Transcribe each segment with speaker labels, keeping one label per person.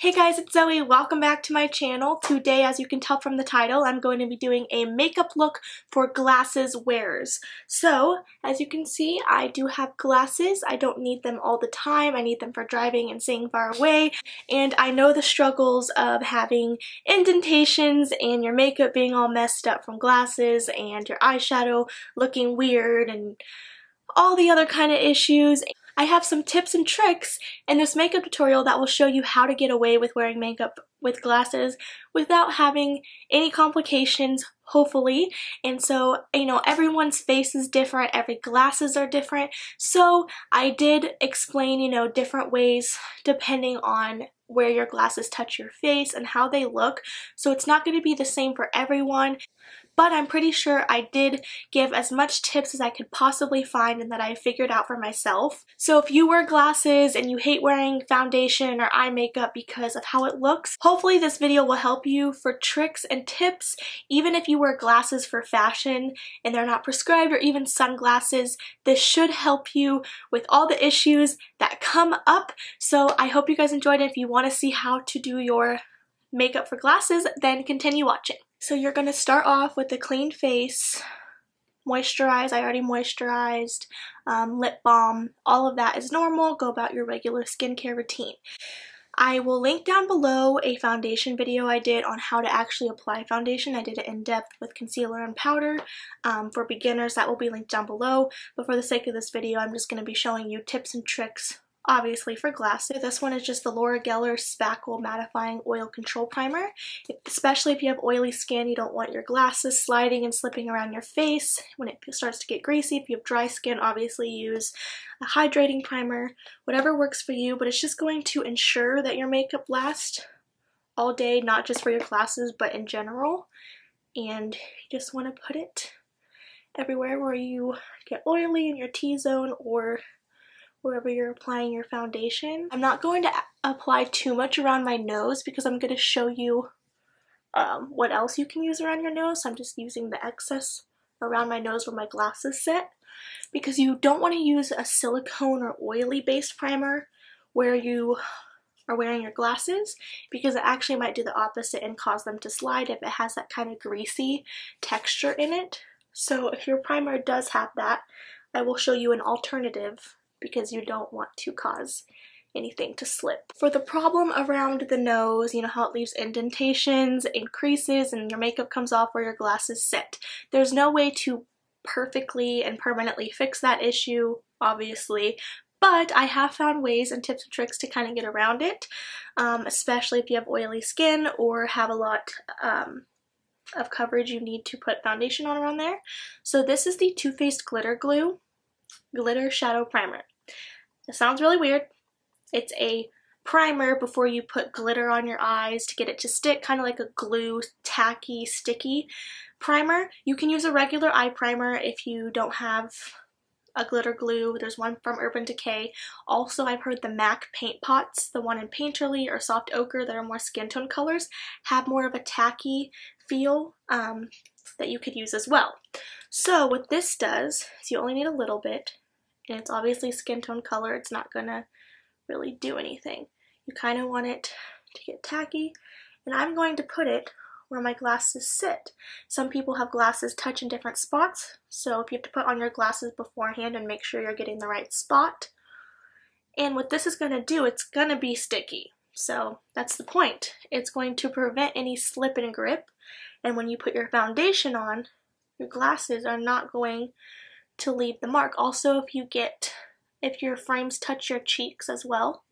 Speaker 1: Hey guys, it's Zoe. Welcome back to my channel. Today, as you can tell from the title, I'm going to be doing a makeup look for glasses wearers. So, as you can see, I do have glasses. I don't need them all the time. I need them for driving and seeing far away. And I know the struggles of having indentations and your makeup being all messed up from glasses and your eyeshadow looking weird and all the other kind of issues. I have some tips and tricks in this makeup tutorial that will show you how to get away with wearing makeup with glasses without having any complications, hopefully. And so, you know, everyone's face is different, every glasses are different. So I did explain, you know, different ways depending on where your glasses touch your face and how they look. So it's not going to be the same for everyone. But I'm pretty sure I did give as much tips as I could possibly find and that I figured out for myself. So if you wear glasses and you hate wearing foundation or eye makeup because of how it looks, hopefully this video will help you for tricks and tips. Even if you wear glasses for fashion and they're not prescribed, or even sunglasses, this should help you with all the issues that come up. So I hope you guys enjoyed it. If you want to see how to do your makeup for glasses, then continue watching. So you're going to start off with a clean face, moisturize. I already moisturized, lip balm, all of that is normal. Go about your regular skincare routine. I will link down below a foundation video I did on how to actually apply foundation. I did it in depth with concealer and powder. For beginners, that will be linked down below. But for the sake of this video, I'm just going to be showing you tips and tricks, obviously, for glasses. This one is just the Laura Geller Spackle Mattifying Oil Control Primer. Especially if you have oily skin, you don't want your glasses sliding and slipping around your face when it starts to get greasy. If you have dry skin, obviously use a hydrating primer, whatever works for you, but it's just going to ensure that your makeup lasts all day, not just for your glasses, but in general. And you just want to put it everywhere where you get oily, in your T-zone or wherever you're applying your foundation. I'm not going to apply too much around my nose because I'm going to show you what else you can use around your nose. So I'm just using the excess around my nose where my glasses sit, because you don't want to use a silicone or oily based primer where you are wearing your glasses, because it actually might do the opposite and cause them to slide if it has that kind of greasy texture in it. So if your primer does have that, I will show you an alternative, because you don't want to cause anything to slip. For the problem around the nose, you know how it leaves indentations and creases and your makeup comes off where your glasses sit. There's no way to perfectly and permanently fix that issue, obviously, but I have found ways and tips and tricks to kind of get around it, especially if you have oily skin or have a lot of coverage you need to put foundation on around there. So this is the Too Faced Glitter Shadow Primer. It sounds really weird. It's a primer before you put glitter on your eyes to get it to stick, kind of like a glue, tacky, sticky primer. You can use a regular eye primer if you don't have a glitter glue. There's one from Urban Decay. Also, I've heard the MAC paint pots, the one in Painterly or Soft Ochre that are more skin tone colors, have more of a tacky feel that you could use as well. So what this does is you only need a little bit, and it's obviously skin tone color. It's not gonna really do anything. You kind of want it to get tacky, and I'm going to put it where my glasses sit. Some people have glasses touch in different spots, so if you have to put on your glasses beforehand and make sure you're getting the right spot. And what this is going to do, it's going to be sticky. So that's the point. It's going to prevent any slip and grip, and when you put your foundation on, your glasses are not going to leave the mark. Also, if your frames touch your cheeks as well,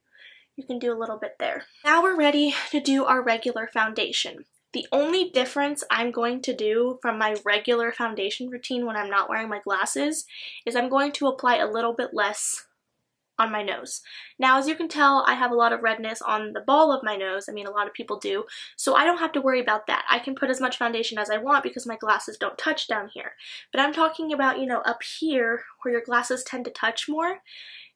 Speaker 1: you can do a little bit there. Now we're ready to do our regular foundation. The only difference I'm going to do from my regular foundation routine when I'm not wearing my glasses is I'm going to apply a little bit less on my nose. Now, as you can tell, I have a lot of redness on the ball of my nose. I mean, a lot of people do. So I don't have to worry about that. I can put as much foundation as I want because my glasses don't touch down here. But I'm talking about, you know, up here where your glasses tend to touch more.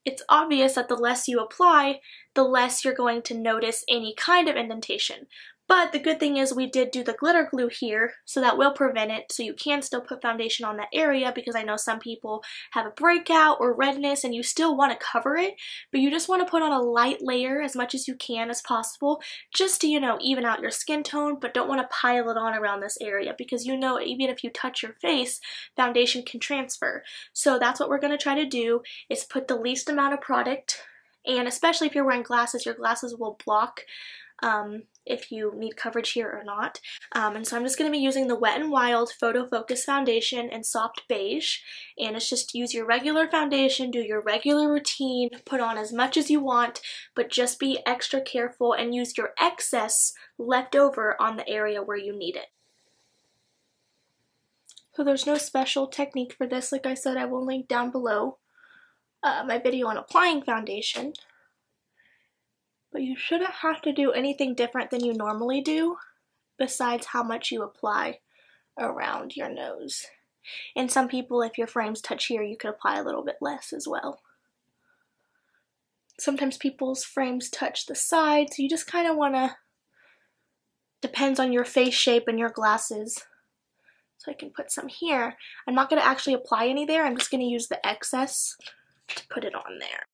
Speaker 1: it's obvious that the less you apply, the less you're going to notice any kind of indentation. But the good thing is we did do the glitter glue here, so that will prevent it, so you can still put foundation on that area, because I know some people have a breakout or redness and you still want to cover it, but you just want to put on a light layer as much as you can as possible, just to, you know, even out your skin tone, but don't want to pile it on around this area, because you know even if you touch your face, foundation can transfer. So that's what we're going to try to do, is put the least amount of product, and especially if you're wearing glasses, your glasses will block if you need coverage here or not. And so I'm just going to be using the Wet n Wild Photofocus foundation in soft beige, and it's just use your regular foundation, do your regular routine, put on as much as you want, but just be extra careful and use your excess left over on the area where you need it. So there's no special technique for this. Like I said, I will link down below my video on applying foundation. But you shouldn't have to do anything different than you normally do, besides how much you apply around your nose. And some people, if your frames touch here, you could apply a little bit less as well. Sometimes people's frames touch the sides, so you just kind of want to, depends on your face shape and your glasses. So I can put some here. I'm not going to actually apply any there, I'm just going to use the excess to put it on there.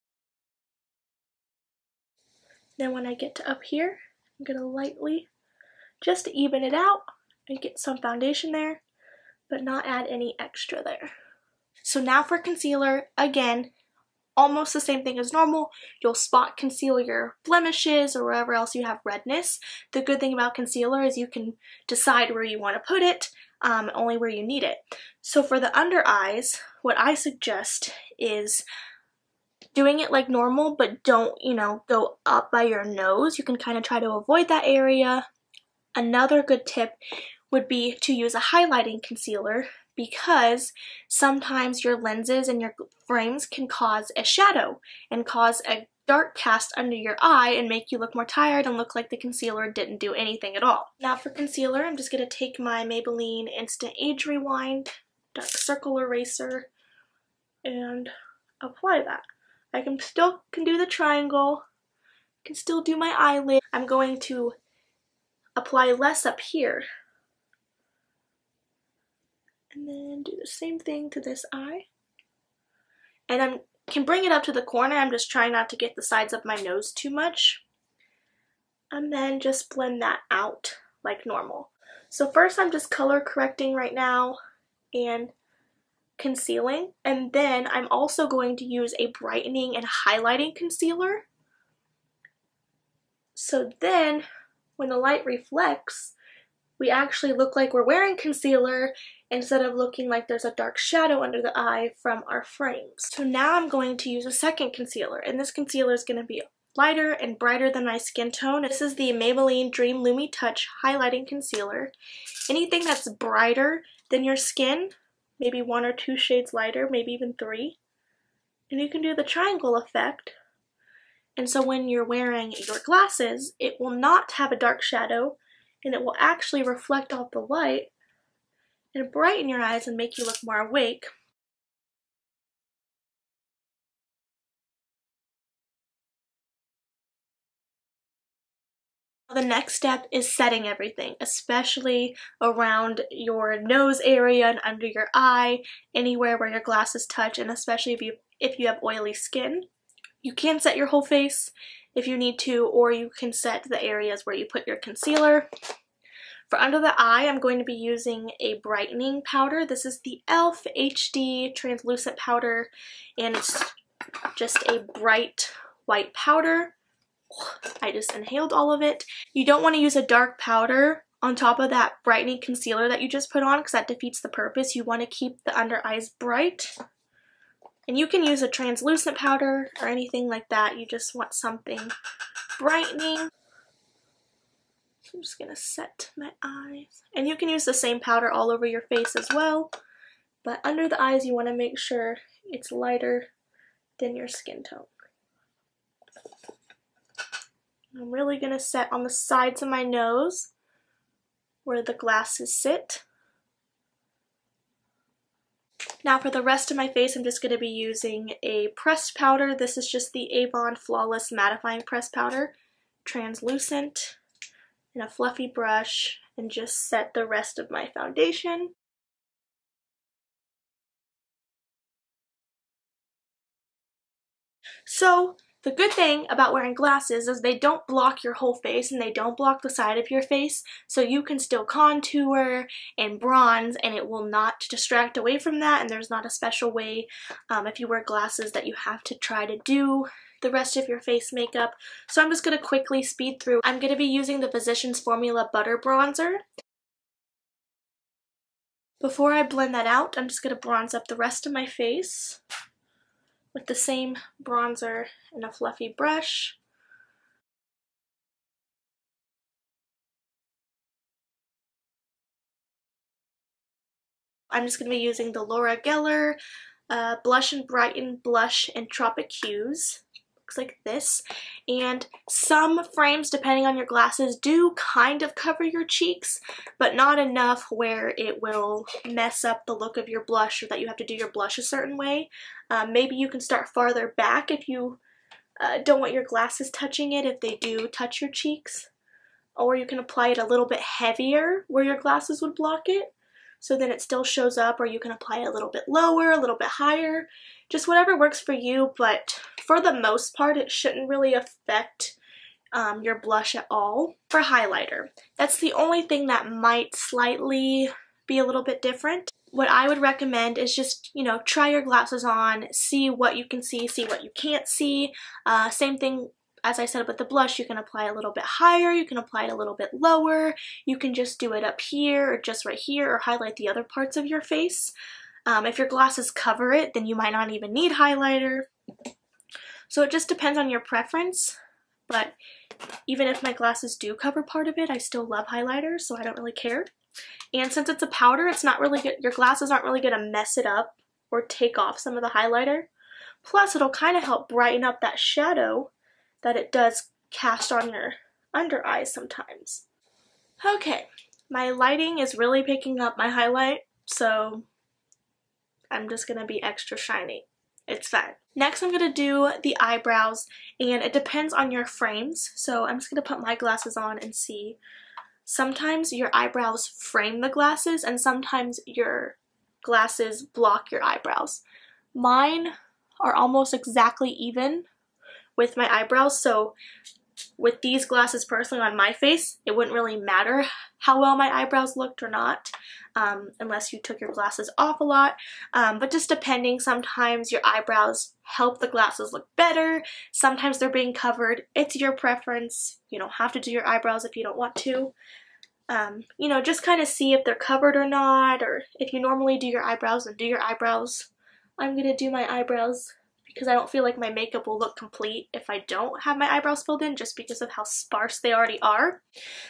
Speaker 1: Then when I get to up here, I'm going to lightly, just to even it out, and get some foundation there, but not add any extra there. So now for concealer, again, almost the same thing as normal. You'll spot conceal your blemishes or wherever else you have redness. The good thing about concealer is you can decide where you want to put it, only where you need it. So for the under eyes, what I suggest is doing it like normal, but don't, you know, go up by your nose. You can kind of try to avoid that area. Another good tip would be to use a highlighting concealer, because sometimes your lenses and your frames can cause a shadow and cause a dark cast under your eye and make you look more tired and look like the concealer didn't do anything at all. Now for concealer, I'm just going to take my Maybelline Instant Age Rewind Dark Circle Eraser and apply that. I can still do the triangle, can still do my eyelid. I'm going to apply less up here. And then do the same thing to this eye. And I can bring it up to the corner, I'm just trying not to get the sides of my nose too much. And then just blend that out like normal. So first I'm just color correcting right now and concealing, and then I'm also going to use a brightening and highlighting concealer. So then when the light reflects, we actually look like we're wearing concealer instead of looking like there's a dark shadow under the eye from our frames. So now I'm going to use a second concealer, and this concealer is going to be lighter and brighter than my skin tone. This is the Maybelline Dream Lumi Touch Highlighting Concealer. Anything that's brighter than your skin, maybe 1 or 2 shades lighter, maybe even 3. And you can do the triangle effect. And so when you're wearing your glasses, it will not have a dark shadow, and it will actually reflect off the light and brighten your eyes and make you look more awake. The next step is setting everything, especially around your nose area and under your eye, anywhere where your glasses touch, and especially if you have oily skin. You can set your whole face if you need to, or you can set the areas where you put your concealer. For under the eye, I'm going to be using a brightening powder. This is the e.l.f. HD translucent powder, and it's just a bright white powder. I just inhaled all of it. You don't want to use a dark powder on top of that brightening concealer that you just put on, because that defeats the purpose. You want to keep the under eyes bright. And you can use a translucent powder or anything like that. You just want something brightening. So I'm just going to set my eyes. And you can use the same powder all over your face as well. But under the eyes, you want to make sure it's lighter than your skin tone. I'm really going to set on the sides of my nose where the glasses sit. Now for the rest of my face, I'm just going to be using a pressed powder. This is just the Avon Flawless Mattifying Pressed Powder, translucent, and a fluffy brush, and just set the rest of my foundation. So the good thing about wearing glasses is they don't block your whole face and they don't block the side of your face, so you can still contour and bronze and it will not distract away from that, and there's not a special way if you wear glasses that you have to try to do the rest of your face makeup. So I'm just going to quickly speed through. I'm going to be using the Physicians Formula Butter Bronzer. Before I blend that out, I'm just going to bronze up the rest of my face with the same bronzer and a fluffy brush. I'm just going to be using the Laura Geller Blush and Brighten Blush in Tropic Hues. Looks like this. And some frames, depending on your glasses, do kind of cover your cheeks, but not enough where it will mess up the look of your blush or that you have to do your blush a certain way. Maybe you can start farther back if you don't want your glasses touching it, if they do touch your cheeks. Or you can apply it a little bit heavier where your glasses would block it, so then it still shows up, or you can apply it a little bit lower, a little bit higher, just whatever works for you. But for the most part, it shouldn't really affect your blush at all. For highlighter, that's the only thing that might slightly be a little bit different. What I would recommend is just, you know, try your glasses on, see what you can see what you can't see. Same thing as I said with the blush, you can apply a little bit higher, you can apply it a little bit lower, you can just do it up here or just right here, or highlight the other parts of your face. If your glasses cover it, then you might not even need highlighter. So it just depends on your preference, but even if my glasses do cover part of it, I still love highlighter, so I don't really care. And since it's a powder, it's not really good, your glasses aren't really going to mess it up or take off some of the highlighter. Plus, it'll kind of help brighten up that shadow that it does cast on your under eyes sometimes. Okay, my lighting is really picking up my highlight, so I'm just going to be extra shiny. It's fine. Next, I'm going to do the eyebrows, and it depends on your frames, so I'm just going to put my glasses on and see. Sometimes your eyebrows frame the glasses, and sometimes your glasses block your eyebrows. Mine are almost exactly even with my eyebrows, so with these glasses personally on my face, it wouldn't really matter how well my eyebrows looked or not, unless you took your glasses off a lot. But just depending, sometimes your eyebrows help the glasses look better, sometimes they're being covered. It's your preference. You don't have to do your eyebrows if you don't want to. You know, just kind of see if they're covered or not, or if you normally do your eyebrows, then do your eyebrows. I'm going to do my eyebrows because I don't feel like my makeup will look complete if I don't have my eyebrows filled in, just because of how sparse they already are.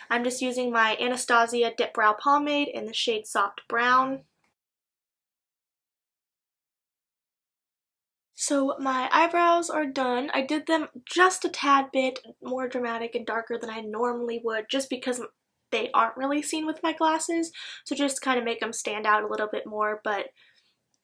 Speaker 1: I'm just using my Anastasia Dip Brow Pomade in the shade Soft Brown. So my eyebrows are done. I did them just a tad bit more dramatic and darker than I normally would, just because they aren't really seen with my glasses, so just kind of make them stand out a little bit more, but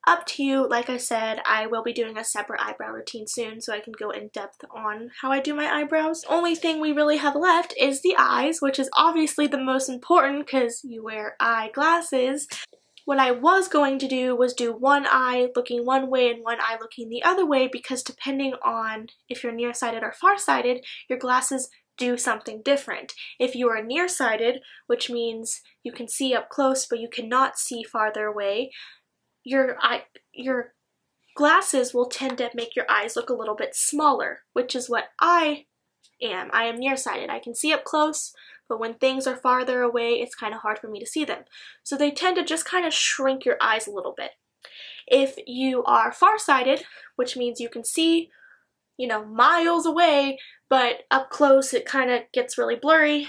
Speaker 1: up to you. Like I said, I will be doing a separate eyebrow routine soon, so I can go in depth on how I do my eyebrows. The only thing we really have left is the eyes, which is obviously the most important because you wear eyeglasses. What I was going to do was do one eye looking one way and one eye looking the other way, because depending on if you're nearsighted or farsighted, your glasses do something different. If you are nearsighted, which means you can see up close but you cannot see farther away, your glasses will tend to make your eyes look a little bit smaller, which is what I am. I am nearsighted. I can see up close, but when things are farther away, it's kind of hard for me to see them. So they tend to just kind of shrink your eyes a little bit. If you are farsighted, which means you can see, you know, miles away, but up close it kind of gets really blurry,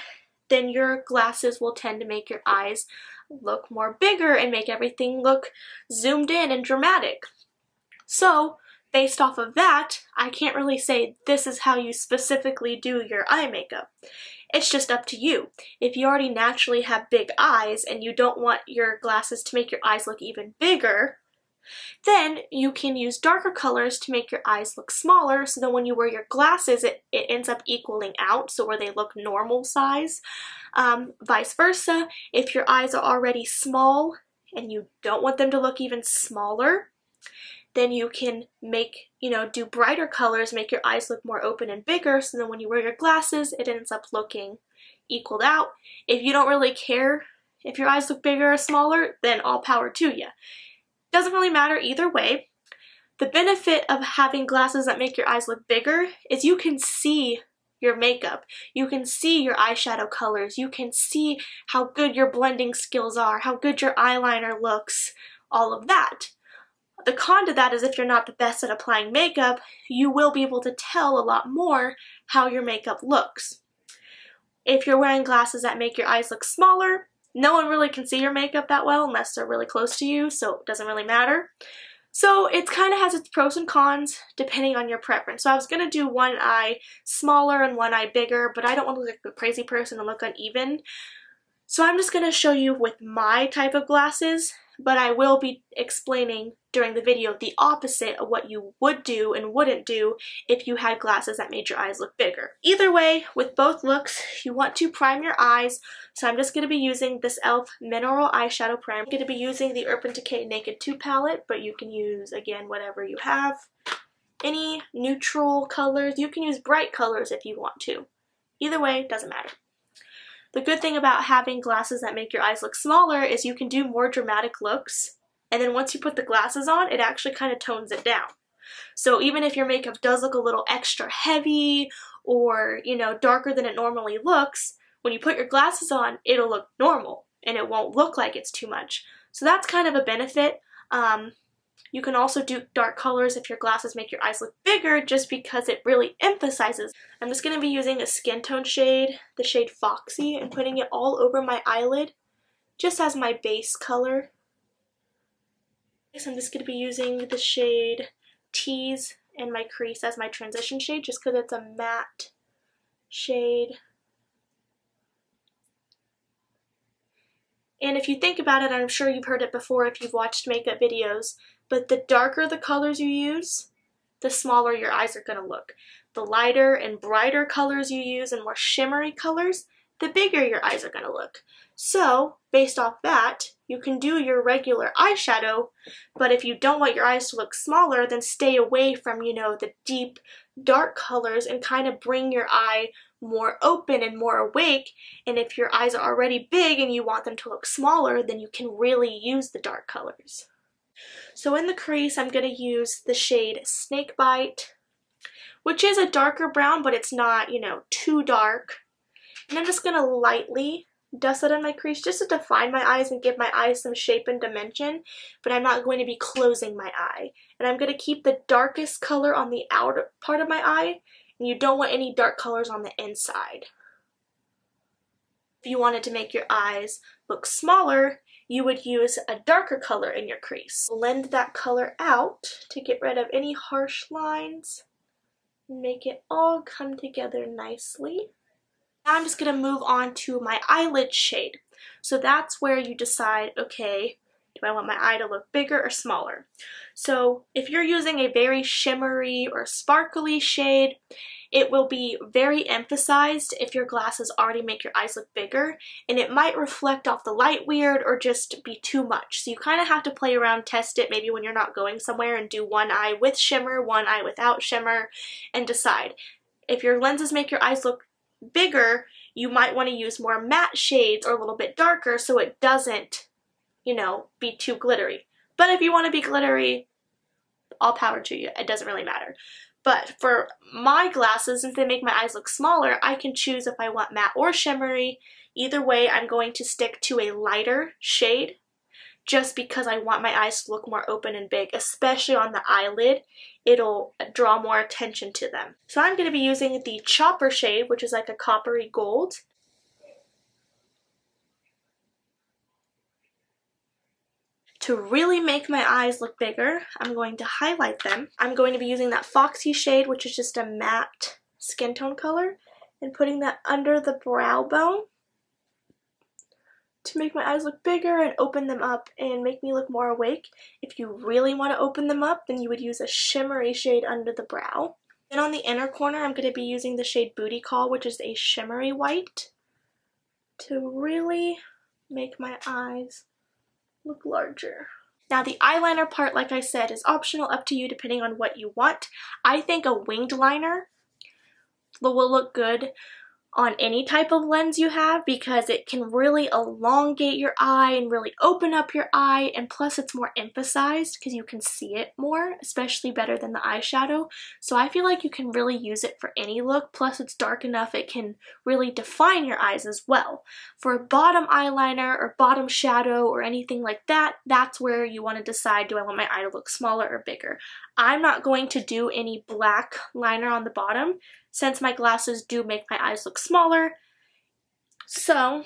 Speaker 1: then your glasses will tend to make your eyes look more bigger and make everything look zoomed in and dramatic. So based off of that, I can't really say this is how you specifically do your eye makeup. It's just up to you. If you already naturally have big eyes and you don't want your glasses to make your eyes look even bigger, Then you can use darker colors to make your eyes look smaller, so then when you wear your glasses, it ends up equaling out, so where they look normal size. Vice versa, if your eyes are already small and you don't want them to look even smaller, then you can make, do brighter colors, make your eyes look more open and bigger, so then when you wear your glasses, it ends up looking equaled out. If you don't really care if your eyes look bigger or smaller, then all power to you. Doesn't really matter either way. The benefit of having glasses that make your eyes look bigger is you can see your makeup. You can see your eyeshadow colors. You can see how good your blending skills are, how good your eyeliner looks, all of that. The con to that is if you're not the best at applying makeup, you will be able to tell a lot more how your makeup looks. If you're wearing glasses that make your eyes look smaller, no one really can see your makeup that well unless they're really close to you, so it doesn't really matter. So it kind of has its pros and cons depending on your preference. So I was going to do one eye smaller and one eye bigger, but I don't want to look like a crazy person and look uneven. So I'm just going to show you with my type of glasses, but I will be explaining during the video the opposite of what you would do and wouldn't do if you had glasses that made your eyes look bigger. Either way, with both looks, you want to prime your eyes, so I'm just going to be using this e.l.f. Mineral Eyeshadow Primer. I'm going to be using the Urban Decay Naked 2 palette, but you can use, again, whatever you have. Any neutral colors. You can use bright colors if you want to. Either way, doesn't matter. The good thing about having glasses that make your eyes look smaller is you can do more dramatic looks, and then once you put the glasses on, it actually kind of tones it down. So even if your makeup does look a little extra heavy or, darker than it normally looks, when you put your glasses on, it'll look normal and it won't look like it's too much. So that's kind of a benefit. You can also do dark colors if your glasses make your eyes look bigger, just because it really emphasizes. I'm just going to be using a skin tone shade, the shade Foxy, and putting it all over my eyelid just as my base color. So I'm just going to be using the shade Tease in my crease as my transition shade, just because it's a matte shade. And if you think about it, I'm sure you've heard it before if you've watched makeup videos, but the darker the colors you use, the smaller your eyes are going to look. The lighter and brighter colors you use and more shimmery colors, the bigger your eyes are going to look. So, based off that, you can do your regular eyeshadow, but if you don't want your eyes to look smaller, then stay away from, the deep, dark colors and kind of bring your eye more open and more awake. And if your eyes are already big and you want them to look smaller, then you can really use the dark colors. So in the crease, I'm going to use the shade Snakebite, which is a darker brown, but it's not, too dark. And I'm just going to lightly dust it on my crease just to define my eyes and give my eyes some shape and dimension, but I'm not going to be closing my eye. And I'm going to keep the darkest color on the outer part of my eye, and you don't want any dark colors on the inside. If you wanted to make your eyes look smaller, you would use a darker color in your crease. Blend that color out to get rid of any harsh lines and make it all come together nicely. Now I'm just going to move on to my eyelid shade. So that's where you decide, okay, do I want my eye to look bigger or smaller? So if you're using a very shimmery or sparkly shade, it will be very emphasized if your glasses already make your eyes look bigger, and it might reflect off the light weird or just be too much. So you kind of have to play around, test it maybe when you're not going somewhere, and do one eye with shimmer, one eye without shimmer, and decide. If your lenses make your eyes look bigger, you might want to use more matte shades or a little bit darker so it doesn't, be too glittery. But if you want to be glittery, all power to you. It doesn't really matter. But for my glasses, since they make my eyes look smaller, I can choose if I want matte or shimmery. Either way, I'm going to stick to a lighter shade just because I want my eyes to look more open and big, especially on the eyelid. It'll draw more attention to them. So I'm going to be using the Chopper shade, which is like a coppery gold. To really make my eyes look bigger, I'm going to highlight them. I'm going to be using that Foxy shade, which is just a matte skin tone color, and putting that under the brow bone. to make my eyes look bigger and open them up and make me look more awake. If you really want to open them up, then you would use a shimmery shade under the brow. Then on the inner corner, I'm going to be using the shade Booty Call, which is a shimmery white, to really make my eyes look larger. Now the eyeliner part, like I said, is optional, up to you depending on what you want. I think a winged liner will look good on any type of lens you have because it can really elongate your eye and really open up your eye, and plus it's more emphasized because you can see it more, especially better than the eyeshadow. So I feel like you can really use it for any look, plus it's dark enough it can really define your eyes as well. For a bottom eyeliner or bottom shadow or anything like that, that's where you want to decide, do I want my eye to look smaller or bigger? I'm not going to do any black liner on the bottom since my glasses do make my eyes look smaller. So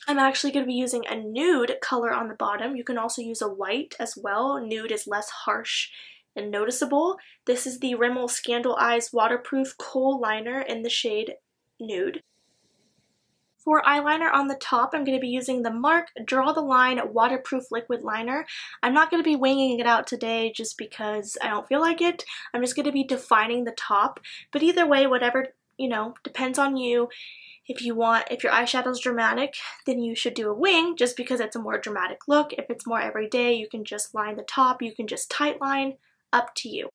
Speaker 1: I'm actually going to be using a nude color on the bottom. You can also use a white as well. Nude is less harsh and noticeable. This is the Rimmel Scandal Eyes Waterproof Kohl Liner in the shade Nude. For eyeliner on the top, I'm going to be using the MARC Draw the Line Waterproof Liquid Liner. I'm not going to be winging it out today just because I don't feel like it. I'm just going to be defining the top. But either way, whatever, depends on you. If your eyeshadow's dramatic, then you should do a wing just because it's a more dramatic look. If it's more everyday, you can just line the top. You can just tight line, up to you.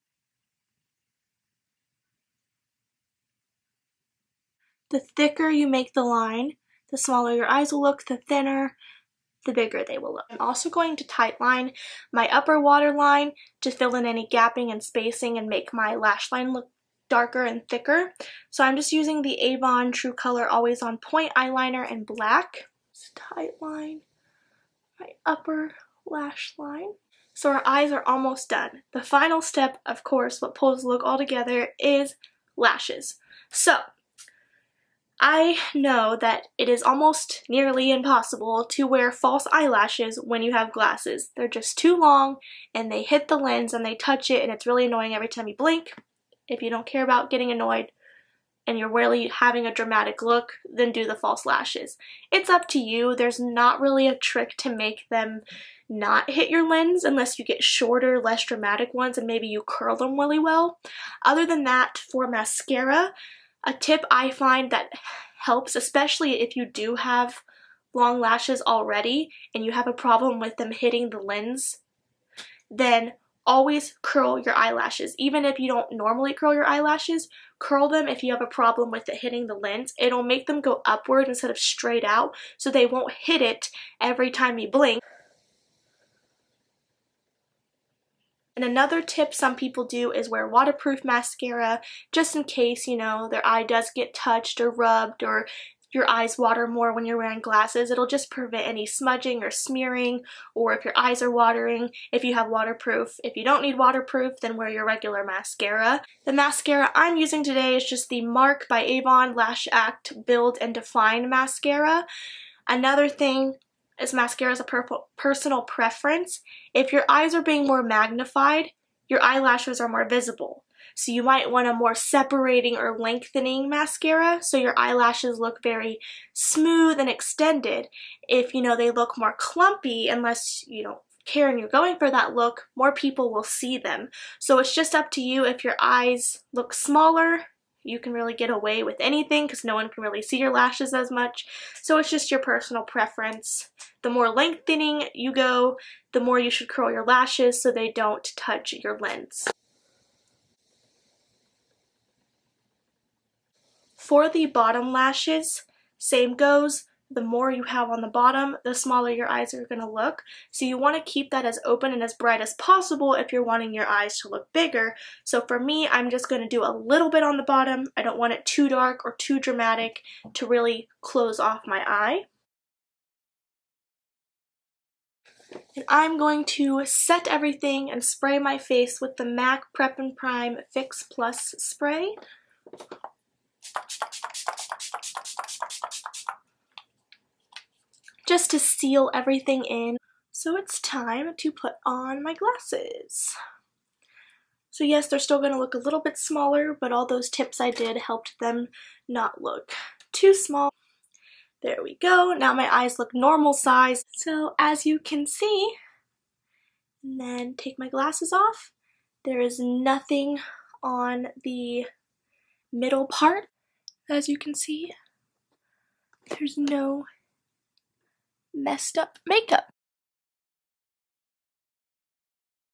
Speaker 1: The thicker you make the line, the smaller your eyes will look, the thinner, the bigger they will look. I'm also going to tight line my upper waterline to fill in any gapping and spacing and make my lash line look darker and thicker. So I'm just using the Avon True Color Always On Point eyeliner in black. Just tight line my upper lash line. So our eyes are almost done. The final step, of course, what pulls the look all together is lashes. So I know that it is almost nearly impossible to wear false eyelashes when you have glasses. They're just too long and they hit the lens and they touch it and it's really annoying every time you blink. If you don't care about getting annoyed and you're really having a dramatic look, then do the false lashes. It's up to you. There's not really a trick to make them not hit your lens unless you get shorter, less dramatic ones and maybe you curl them really well. Other than that, for mascara, a tip I find that helps, especially if you do have long lashes already and you have a problem with them hitting the lens, then always curl your eyelashes. Even if you don't normally curl your eyelashes, curl them if you have a problem with it hitting the lens. It'll make them go upward instead of straight out, so they won't hit it every time you blink. And another tip some people do is wear waterproof mascara just in case, their eye does get touched or rubbed or your eyes water more when you're wearing glasses. It'll just prevent any smudging or smearing, or if your eyes are watering, if you have waterproof. If you don't need waterproof, then wear your regular mascara. The mascara I'm using today is just the MARC by Avon Lashact Build and Define Mascara. Another thing is mascara is a personal preference. If your eyes are being more magnified, your eyelashes are more visible. So you might want a more separating or lengthening mascara so your eyelashes look very smooth and extended. If they look more clumpy, unless you don't care and you're going for that look, more people will see them. So it's just up to you. If your eyes look smaller, you can really get away with anything because no one can really see your lashes as much. So it's just your personal preference. The more lengthening you go, the more you should curl your lashes so they don't touch your lens. For the bottom lashes, same goes. The more you have on the bottom, the smaller your eyes are going to look. So you want to keep that as open and as bright as possible if you're wanting your eyes to look bigger. So for me, I'm just going to do a little bit on the bottom. I don't want it too dark or too dramatic to really close off my eye. And I'm going to set everything and spray my face with the MAC Prep+Prime Fix Plus spray. Just to seal everything in. So it's time to put on my glasses. So yes, they're still going to look a little bit smaller, but all those tips I did helped them not look too small. There we go. Now my eyes look normal size. So as you can see, and then take my glasses off, there is nothing on the middle part. As you can see, there's no messed up makeup.